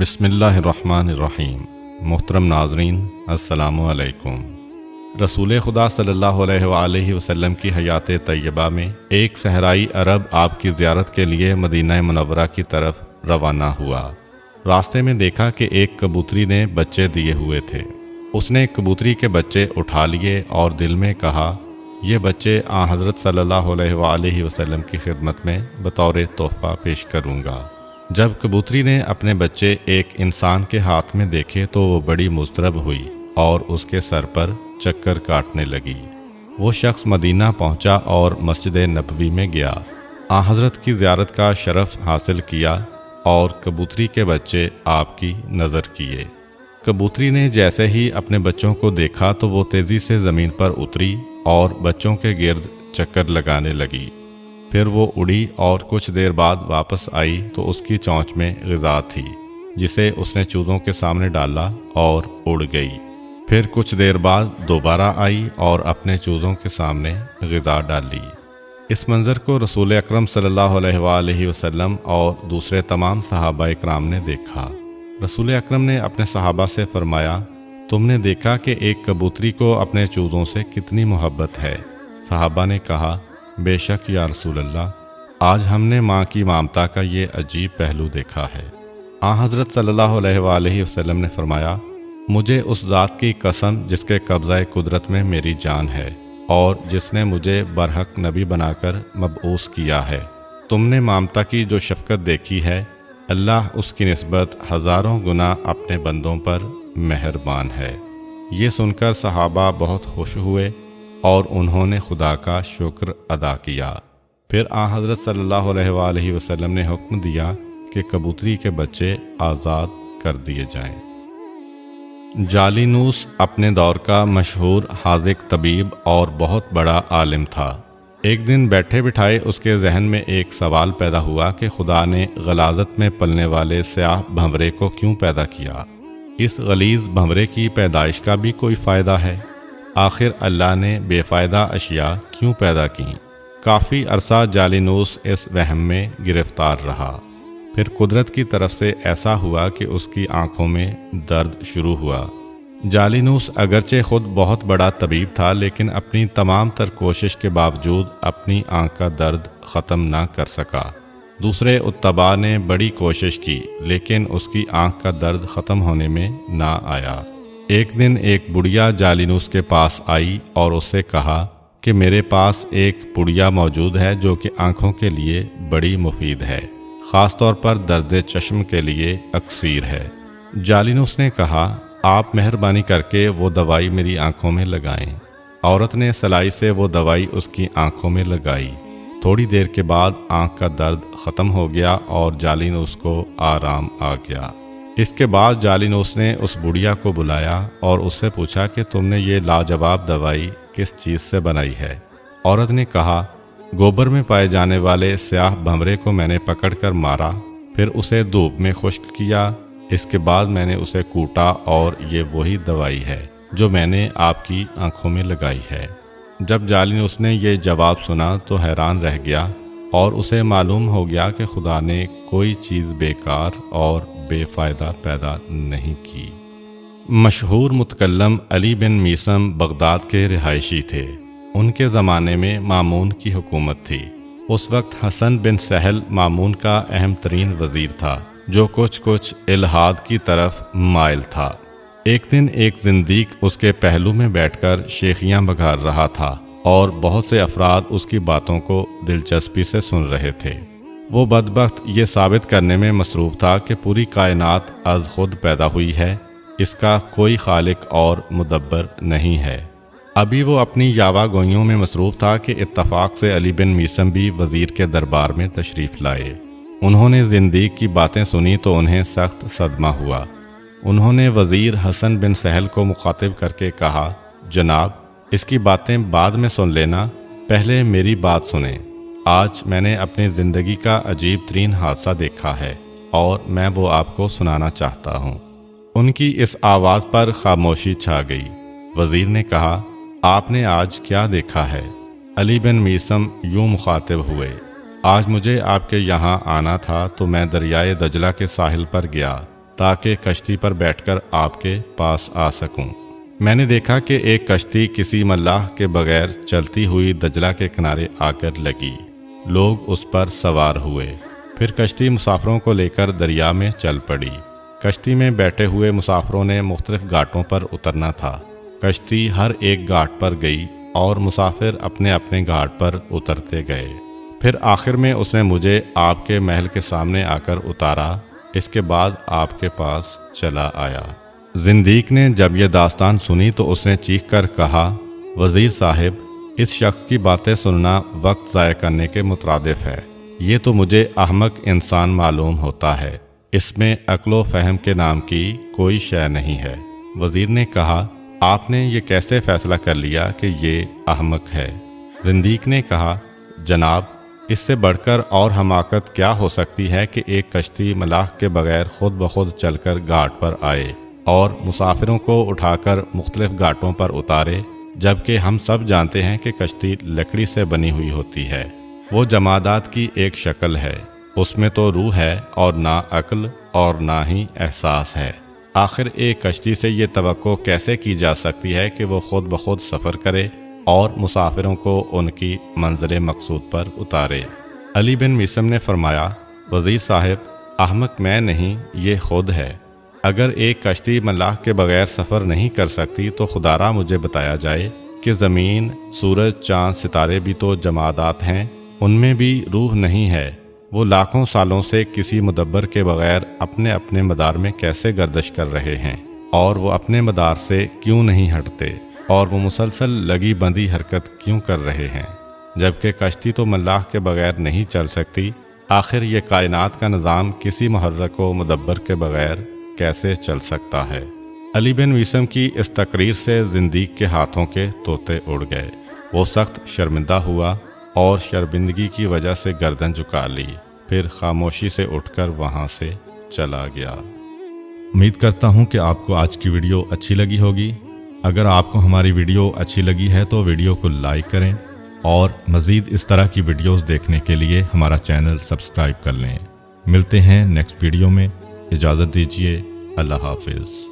بسم اللہ الرحمن الرحیم۔ محترم ناظرین، السلام علیکم۔ رسول خدا صلی اللہ علیہ وآلہ وسلم کی حیات طیبہ میں ایک صحرائی عرب آپ کی زیارت کے لیے مدینہ منورہ کی طرف روانہ ہوا۔ راستے میں دیکھا کہ ایک کبوتری نے بچے دیے ہوئے تھے۔ اس نے کبوتری کے بچے اٹھا لیے اور دل میں کہا، یہ بچے حضرت صلی اللہ علیہ وآلہ وسلم کی خدمت میں بطور تحفہ پیش کروں گا۔ جب کبوتری نے اپنے بچے ایک انسان کے ہاتھ میں دیکھے تو وہ بڑی مضطرب ہوئی اور اس کے سر پر چکر کاٹنے لگی۔ وہ شخص مدینہ پہنچا اور مسجد نبوی میں گیا، حضرت کی زیارت کا شرف حاصل کیا اور کبوتری کے بچے آپ کی نظر کیے۔ کبوتری نے جیسے ہی اپنے بچوں کو دیکھا تو وہ تیزی سے زمین پر اتری اور بچوں کے گرد چکر لگانے لگی۔ پھر وہ اڑی اور کچھ دیر بعد واپس آئی تو اس کی چونچ میں غذا تھی، جسے اس نے چوزوں کے سامنے ڈالا اور اڑ گئی۔ پھر کچھ دیر بعد دوبارہ آئی اور اپنے چوزوں کے سامنے غذا ڈالی۔ اس منظر کو رسول اکرم صلی اللہ علیہ وآلہ وسلم اور دوسرے تمام صحابہ اکرام نے دیکھا۔ رسول اکرم نے اپنے صحابہ سے فرمایا، تم نے دیکھا کہ ایک کبوتری کو اپنے چوزوں سے کتنی محبت ہے؟ صحابہ نے کہا، بے شک یا رسول اللہ، آج ہم نے ماں کی ممتا کا یہ عجیب پہلو دیکھا ہے۔ حضرت صلی اللہ علیہ وآلہ وسلم نے فرمایا، مجھے اس ذات کی قسم جس کے قبضہ قدرت میں میری جان ہے اور جس نے مجھے برحق نبی بنا کر مبعوث کیا ہے، تم نے ممتا کی جو شفقت دیکھی ہے، اللہ اس کی نسبت ہزاروں گنا اپنے بندوں پر مہربان ہے۔ یہ سن کر صحابہ بہت خوش ہوئے اور انہوں نے خدا کا شکر ادا کیا۔ پھر حضرت صلی اللہ علیہ وآلہ وسلم نے حکم دیا کہ کبوتری کے بچے آزاد کر دیے جائیں۔ جالینوس اپنے دور کا مشہور حاذق طبیب اور بہت بڑا عالم تھا۔ ایک دن بیٹھے بٹھائے اس کے ذہن میں ایک سوال پیدا ہوا کہ خدا نے غلاظت میں پلنے والے سیاہ بھنورے کو کیوں پیدا کیا؟ اس غلیظ بھنورے کی پیدائش کا بھی کوئی فائدہ ہے؟ آخر اللہ نے بے فائدہ اشیاء کیوں پیدا کیں؟ کافی عرصہ جالینوس اس وہم میں گرفتار رہا۔ پھر قدرت کی طرف سے ایسا ہوا کہ اس کی آنکھوں میں درد شروع ہوا۔ جالینوس اگرچہ خود بہت بڑا طبیب تھا، لیکن اپنی تمام تر کوشش کے باوجود اپنی آنکھ کا درد ختم نہ کر سکا۔ دوسرے اتباع نے بڑی کوشش کی، لیکن اس کی آنکھ کا درد ختم ہونے میں نہ آیا۔ ایک دن ایک بڑھیا جالینوس کے پاس آئی اور اس سے کہا کہ میرے پاس ایک پڑیا موجود ہے جو کہ آنکھوں کے لیے بڑی مفید ہے، خاص طور پر درد چشم کے لیے اکسیر ہے۔ جالینوس نے کہا، آپ مہربانی کر کے وہ دوائی میری آنکھوں میں لگائیں۔ عورت نے سلائی سے وہ دوائی اس کی آنکھوں میں لگائی۔ تھوڑی دیر کے بعد آنکھ کا درد ختم ہو گیا اور جالینوس کو آرام آ گیا۔ اس کے بعد جالینوس نے اس بڑھیا کو بلایا اور اس سے پوچھا کہ تم نے یہ لاجواب دوائی کس چیز سے بنائی ہے؟ عورت نے کہا، گوبر میں پائے جانے والے سیاہ بھنورے کو میں نے پکڑ کر مارا، پھر اسے دھوپ میں خشک کیا، اس کے بعد میں نے اسے کوٹا اور یہ وہی دوائی ہے جو میں نے آپ کی آنکھوں میں لگائی ہے۔ جب جالینوس نے یہ جواب سنا تو حیران رہ گیا اور اسے معلوم ہو گیا کہ خدا نے کوئی چیز بیکار اور بے فائدہ پیدا نہیں کی۔ مشہور متکلم علی بن میثم بغداد کے رہائشی تھے۔ ان کے زمانے میں مامون کی حکومت تھی۔ اس وقت حسن بن سہل مامون کا اہم ترین وزیر تھا، جو کچھ الحاد کی طرف مائل تھا۔ ایک دن ایک زندیق اس کے پہلو میں بیٹھ کر شیخیاں بگھار رہا تھا اور بہت سے افراد اس کی باتوں کو دلچسپی سے سن رہے تھے۔ وہ بدبخت یہ ثابت کرنے میں مصروف تھا کہ پوری کائنات از خود پیدا ہوئی ہے، اس کا کوئی خالق اور مدبر نہیں ہے۔ ابھی وہ اپنی یاوہ گوئیوں میں مصروف تھا کہ اتفاق سے علی بن میثم بھی وزیر کے دربار میں تشریف لائے۔ انہوں نے زندیق کی باتیں سنی تو انہیں سخت صدمہ ہوا۔ انہوں نے وزیر حسن بن سہل کو مخاطب کر کے کہا، جناب، اس کی باتیں بعد میں سن لینا، پہلے میری بات سنیں۔ آج میں نے اپنی زندگی کا عجیب ترین حادثہ دیکھا ہے اور میں وہ آپ کو سنانا چاہتا ہوں۔ ان کی اس آواز پر خاموشی چھا گئی۔ وزیر نے کہا، آپ نے آج کیا دیکھا ہے؟ علی بن میثم یوں مخاطب ہوئے، آج مجھے آپ کے یہاں آنا تھا تو میں دریائے دجلہ کے ساحل پر گیا تاکہ کشتی پر بیٹھ کر آپ کے پاس آ سکوں۔ میں نے دیکھا کہ ایک کشتی کسی ملاح کے بغیر چلتی ہوئی دجلہ کے کنارے آ کر لگی۔ لوگ اس پر سوار ہوئے۔ پھر کشتی مسافروں کو لے کر دریا میں چل پڑی۔ کشتی میں بیٹھے ہوئے مسافروں نے مختلف گھاٹوں پر اترنا تھا۔ کشتی ہر ایک گھاٹ پر گئی اور مسافر اپنے اپنے گھاٹ پر اترتے گئے۔ پھر آخر میں اس نے مجھے آپ کے محل کے سامنے آ کر اتارا۔ اس کے بعد آپ کے پاس چلا آیا۔ زندیق نے جب یہ داستان سنی تو اس نے چیخ کر کہا، وزیر صاحب، اس شخص کی باتیں سننا وقت ضائع کرنے کے مترادف ہے۔ یہ تو مجھے احمق انسان معلوم ہوتا ہے۔ اس میں عقل و فہم کے نام کی کوئی شے نہیں ہے۔ وزیر نے کہا، آپ نے یہ کیسے فیصلہ کر لیا کہ یہ احمق ہے؟ زندیق نے کہا، جناب، اس سے بڑھ کر اور حماقت کیا ہو سکتی ہے کہ ایک کشتی ملاح کے بغیر خود بخود چل کر گھاٹ پر آئے اور مسافروں کو اٹھا کر مختلف گھاٹوں پر اتارے، جبکہ ہم سب جانتے ہیں کہ کشتی لکڑی سے بنی ہوئی ہوتی ہے۔ وہ جمادات کی ایک شکل ہے، اس میں تو روح ہے اور نہ عقل اور نہ ہی احساس ہے۔ آخر ایک کشتی سے یہ توقع کیسے کی جا سکتی ہے کہ وہ خود بخود سفر کرے اور مسافروں کو ان کی منزل مقصود پر اتارے؟ علی بن میثم نے فرمایا، وزیر صاحب، احمق میں نہیں، یہ خود ہے۔ اگر ایک کشتی ملاح کے بغیر سفر نہیں کر سکتی تو خدا را مجھے بتایا جائے کہ زمین، سورج، چاند، ستارے بھی تو جمادات ہیں، ان میں بھی روح نہیں ہے۔ وہ لاکھوں سالوں سے کسی مدبر کے بغیر اپنے اپنے مدار میں کیسے گردش کر رہے ہیں، اور وہ اپنے مدار سے کیوں نہیں ہٹتے، اور وہ مسلسل لگی بندی حرکت کیوں کر رہے ہیں، جبکہ کشتی تو ملاح کے بغیر نہیں چل سکتی۔ آخر یہ کائنات کا نظام کسی محرک و مدبر کے بغیر کیسے چل سکتا ہے؟ علی بن میثم کی اس تقریر سے زندیق کے ہاتھوں کے طوطے اڑ گئے۔ وہ سخت شرمندہ ہوا اور شرمندگی کی وجہ سے گردن جھکا لی، پھر خاموشی سے اٹھ کر وہاں سے چلا گیا۔ امید کرتا ہوں کہ آپ کو آج کی ویڈیو اچھی لگی ہوگی۔ اگر آپ کو ہماری ویڈیو اچھی لگی ہے تو ویڈیو کو لائک کریں اور مزید اس طرح کی ویڈیوز دیکھنے کے لیے ہمارا چینل سبسکرائب کر لیں۔ ملتے ہیں نیکسٹ ویڈیو میں، اجازت دیجیے، اللہ حافظ۔